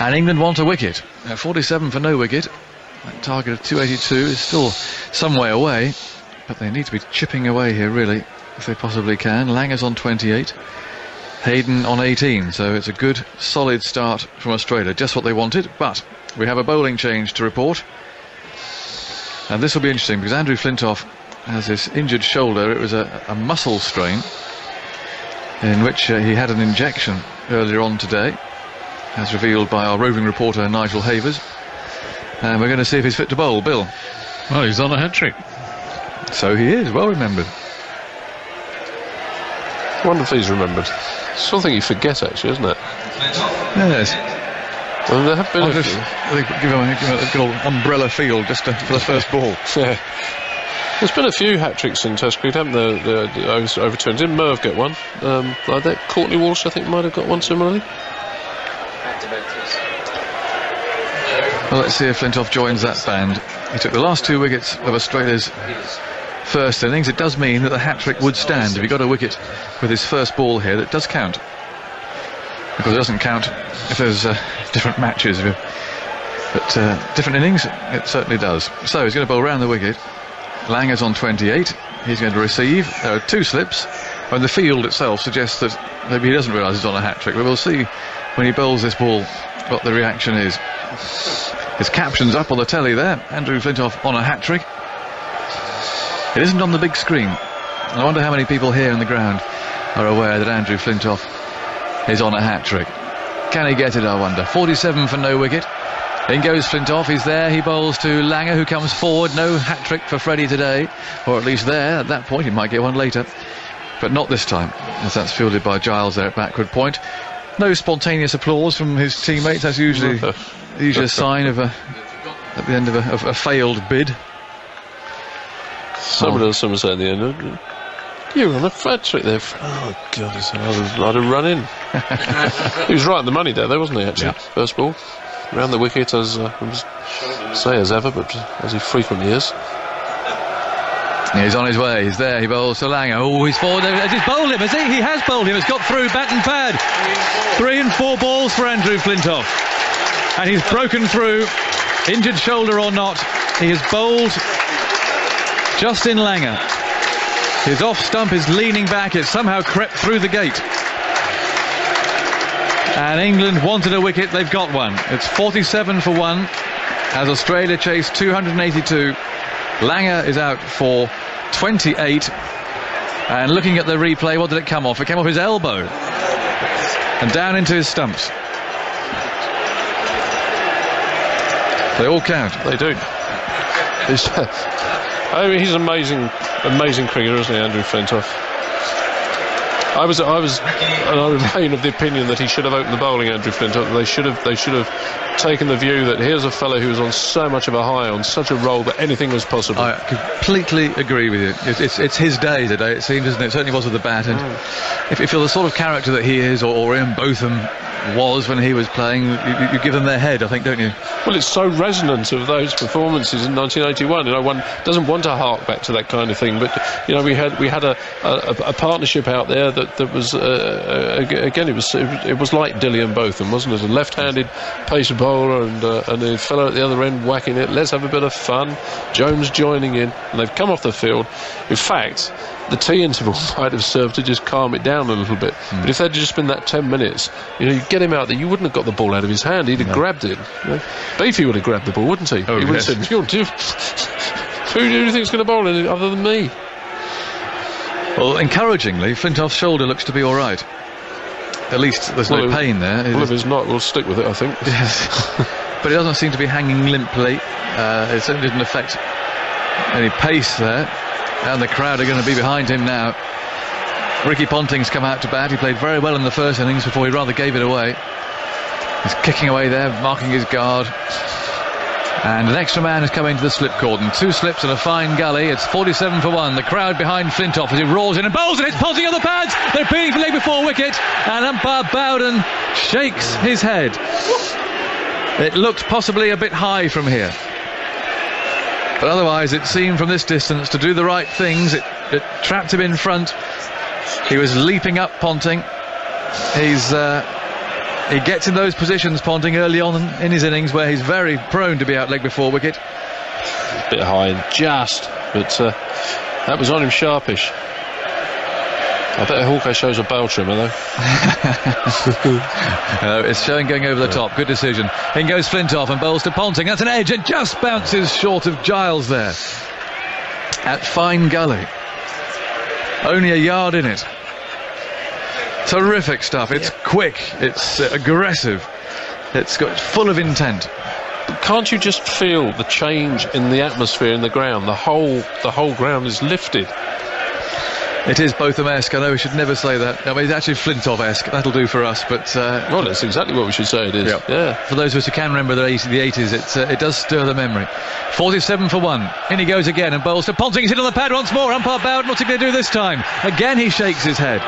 And England want a wicket. 47 for no wicket. That target of 282 is still some way away, but they need to be chipping away here, really, if they possibly can. Langer's on 28, Hayden on 18, so it's a good, solid start from Australia. Just what they wanted, but we have a bowling change to report. And this will be interesting, because Andrew Flintoff has this injured shoulder. It was a muscle strain, in which he had an injection earlier on today, as revealed by our roving reporter Nigel Havers. And we're going to see if he's fit to bowl. Bill? Well, he's on a hat-trick. So he is, well remembered. I wonder if he's remembered. It's something you forget, actually, isn't it? Yes. Well, there have been a few. Give him a good old umbrella field just for the first ball. Yeah. There's been a few hat-tricks in Test cricket, haven't there? Overturned. Didn't Merv get one? Like that. Courtney Walsh, I think, might have got one similarly. Well, let's see if Flintoff joins that band. He took the last 2 wickets of Australia's first innings. It does mean that the hat-trick would stand. If he got a wicket with his first ball here, that does count. Because it doesn't count if there's different matches. But different innings, it certainly does. So he's going to bowl round the wicket. Langer's on 28. He's going to receive. There are 2 slips. And the field itself suggests that maybe he doesn't realise he's on a hat-trick. But we'll see when he bowls this ball what the reaction is. His caption's up on the telly there. Andrew Flintoff on a hat-trick. It isn't on the big screen. I wonder how many people here in the ground are aware that Andrew Flintoff is on a hat-trick. Can he get it, I wonder? 47 for no wicket. In goes Flintoff. He's there. He bowls to Langer, who comes forward. No hat-trick for Freddie today, or at least there. At that point, he might get one later, but not this time, as that's fielded by Giles there at backward point. No spontaneous applause from his teammates. That's usually a sign of at the end of a failed bid. Someone said at the end, "You were on a hat-trick there." Oh God, I'd have run in. He was right on the money there, though, wasn't he? Actually, yeah. First ball, round the wicket as ever, but as he frequently is. He's on his way. He's there. He bowls to Langer. Oh, he's forward. Has he bowled him? Has he? He has bowled him. It's got through bat and pad. 3 and 4 balls for Andrew Flintoff, and he's broken through, injured shoulder or not. He has bowled just in Langer. His off stump is leaning back. It's somehow crept through the gate. And England wanted a wicket. They've got one. It's 47 for 1 as Australia chase 282. Langer is out for 28. And looking at the replay, what did it come off? It came off his elbow and down into his stumps. They all count. They do. I mean, he's an amazing cricketer, isn't he, Andrew Flintoff? I remain of the opinion that he should have opened the bowling, Andrew Flintoff. They should have taken the view that here's a fellow who was on so much of a high, on such a roll, that anything was possible. I completely agree with you. It's his day today, it seems, isn't it? It certainly was with the bat. And if you're the sort of character that he is, or Ian Botham was when he was playing, you give them their head, I think, don't you? Well, it's so resonant of those performances in 1981. You know, one doesn't want to hark back to that kind of thing, but you know, we had a partnership out there that was again, it was like Dilly and Botham, wasn't it? A left-handed pace bowler and a fellow at the other end whacking it. Let's have a bit of fun. Jones joining in, and they've come off the field. In fact, the tea interval might have served to just calm it down a little bit. But if there'd just been that 10 minutes, you know, you get him out there, you wouldn't have got the ball out of his hand. He'd have grabbed it. You know? Beefy would have grabbed the ball, wouldn't he? Oh, he would have said, who do you think's going to bowl in other than me? Well, encouragingly, Flintoff's shoulder looks to be all right. At least there's no pain there. Well, if it's not, we'll stick with it, I think. Yes. But it doesn't seem to be hanging limply. It certainly didn't affect any pace there. And the crowd are going to be behind him now. Ricky Ponting's come out to bat. He played very well in the first innings before he rather gave it away. He's kicking away there, marking his guard. And an extra man has come into the slip cordon. 2 slips and a fine gully. It's 47 for 1. The crowd behind Flintoff as he roars in and bowls, and it's Ponting on the pads. They're appealing for leg before wicket, and umpire Bowden shakes his head. It looked possibly a bit high from here, but otherwise it seemed from this distance to do the right things. It trapped him in front. He was leaping up, Ponting. He's He gets in those positions, Ponting, early on in his innings, where he's very prone to be out-legged before wicket. A bit high, but that was on him sharpish. I bet Hawkeye shows a bowel trimmer though. It's showing going over the top. Good decision. In goes Flintoff and bowls to Ponting. That's an edge and just bounces short of Giles there at Fine Gully. Only a yard in it. Terrific stuff. It's quick. It's aggressive. It's full of intent. Can't you just feel the change in the atmosphere in the ground? The whole ground is lifted. It is Botham-esque. I know we should never say that. I mean, it's actually Flintoff-esque. That'll do for us. But well, that's exactly what we should say. It is. Yeah. For those of us who can remember the 80s, it does stir the memory. 47 for 1. In he goes again and bowls to Ponting. He's hit on the pad once more. Umpire Bowden. What's he going to do this time? Again, he shakes his head.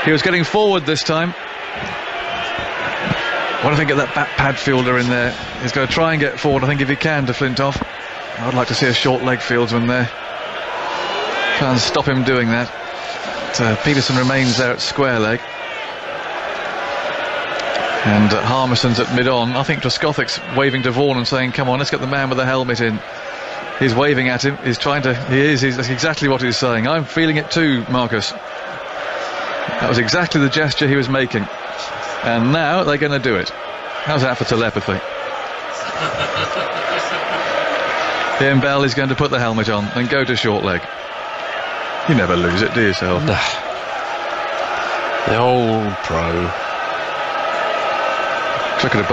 He was getting forward this time. What do you think of that back pad fielder in there? He's going to try and get forward, I think, if he can, to Flintoff. I'd like to see a short leg fieldsman there. Try and stop him doing that. Peterson remains there at square leg. And Harmison's at mid-on. I think Trescothic's waving to Vaughan and saying, come on, let's get the man with the helmet in. He's waving at him. He's trying to... That's exactly what he's saying. I'm feeling it too, Marcus. That was exactly the gesture he was making. And now they're going to do it. How's that for telepathy? Ian Bell is going to put the helmet on and go to short leg. You never lose it, do you, Sal? Nah. The old pro.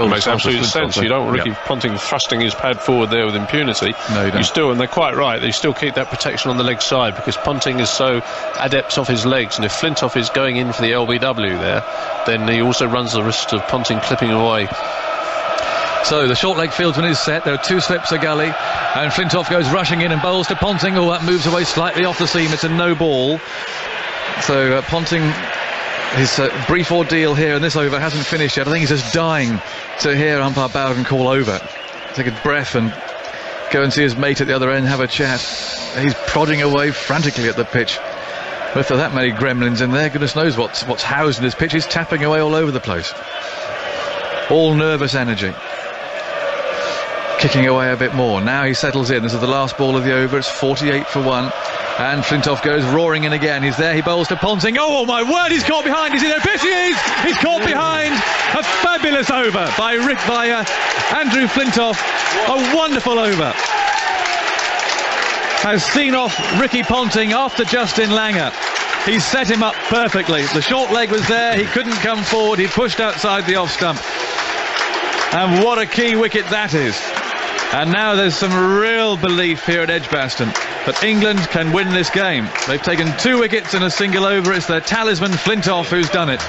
Makes absolute sense. You don't want Ricky Ponting thrusting his pad forward there with impunity. No, you don't. And they're quite right, they still keep that protection on the leg side because Ponting is so adept off his legs, and if Flintoff is going in for the LBW there, then he also runs the risk of Ponting clipping away. So the short leg fieldsman is set. There are 2 slips a gully, and Flintoff goes rushing in and bowls to Ponting. Oh, that moves away slightly off the seam. It's a no ball. So Ponting, his brief ordeal here in this over hasn't finished yet. I think he's just dying to hear umpire Bowden call over. Take a breath and go and see his mate at the other end, have a chat. He's prodding away frantically at the pitch. But if there are that many gremlins in there, goodness knows what's housed in this pitch. He's tapping away all over the place. All nervous energy. Kicking away a bit more. Now he settles in. This is the last ball of the over. It's 48 for 1. And Flintoff goes roaring in again. He's there. He bowls to Ponting. Oh my word, he's caught behind. Is he there? Yes, he is. He's caught behind. A fabulous over by Andrew Flintoff. A wonderful over. Has seen off Ricky Ponting after Justin Langer. He's set him up perfectly. The short leg was there. He couldn't come forward. He pushed outside the off stump. And what a key wicket that is. And now there's some real belief here at Edgbaston that England can win this game. They've taken 2 wickets in a single over. It's their talisman Flintoff who's done it.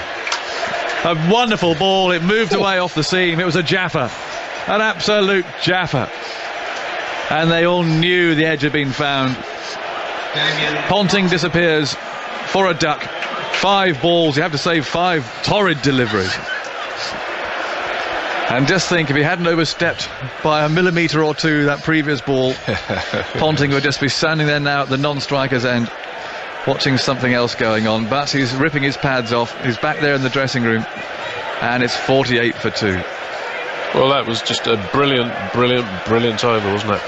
A wonderful ball. It moved away off the seam. It was a jaffer. An absolute jaffer. And they all knew the edge had been found. Ponting disappears for a duck. 5 balls. You have to say 5 torrid deliveries. And just think, if he hadn't overstepped by a millimetre or 2 that previous ball, Ponting would just be standing there now at the non-striker's end, watching something else going on. But he's ripping his pads off. He's back there in the dressing room, and it's 48 for 2. Well, that was just a brilliant over, wasn't it?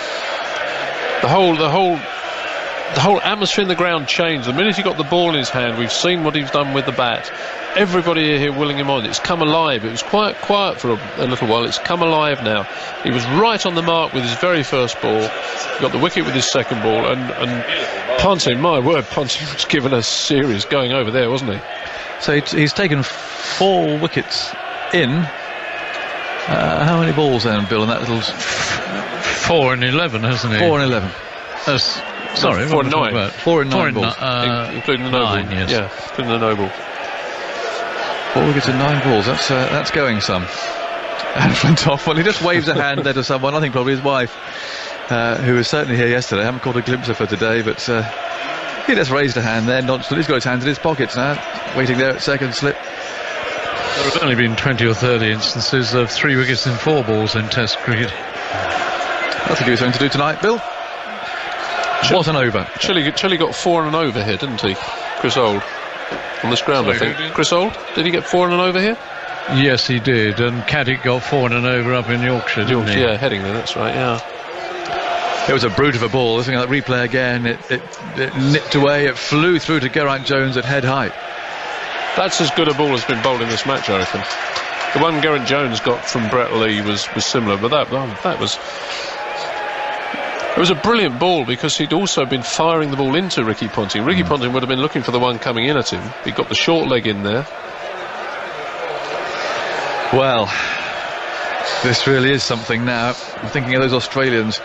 The whole atmosphere in the ground changed. The minute he got the ball in his hand, we've seen what he's done with the bat. Everybody here willing him on. It's come alive. It was quite quiet for a little while. It's come alive now. He was right on the mark with his very first ball. He got the wicket with his second ball. And Ponting, my word, Ponting was given a serious going over there, wasn't he? So he's taken 4 wickets in. How many balls then, Bill, in that little... 4 and 11, hasn't he? 4 and 11. Sorry, 4 and 9. 4 and 9 balls. Including the noble. 9, yes. Yeah, including the noble. 4 wickets and 9 balls. That's going some. And Flintoff, well, he just waves a hand there to someone. I think probably his wife, who was certainly here yesterday. I haven't caught a glimpse of her today, but he just raised a hand there. He's got his hands in his pockets now, waiting there at second slip. There have only been 20 or 30 instances of 3 wickets in 4 balls in Test cricket. That'll give you something to do tonight, Bill. What an over. Chile got 4 and an over here, didn't he? Chris Old. On this ground, I think. Chris Old, did he get 4 and an over here? Yes, he did. And Caddick got 4 and an over up in Yorkshire, didn't he? Yeah, heading there, that's right, yeah. It was a brute of a ball. Looking at that replay again, it nipped away, it flew through to Geraint Jones at head height. That's as good a ball as been bowled in this match, I reckon. The one Geraint Jones got from Brett Lee was similar, but that was... It was a brilliant ball because he'd also been firing the ball into Ricky Ponting. Ricky Ponting would have been looking for the one coming in at him. He got the short leg in there. Well, this really is something now. I'm thinking of those Australians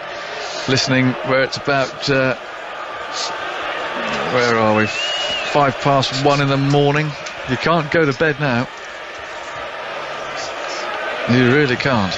listening where it's about, where are we, 1:05 in the morning. You can't go to bed now. You really can't.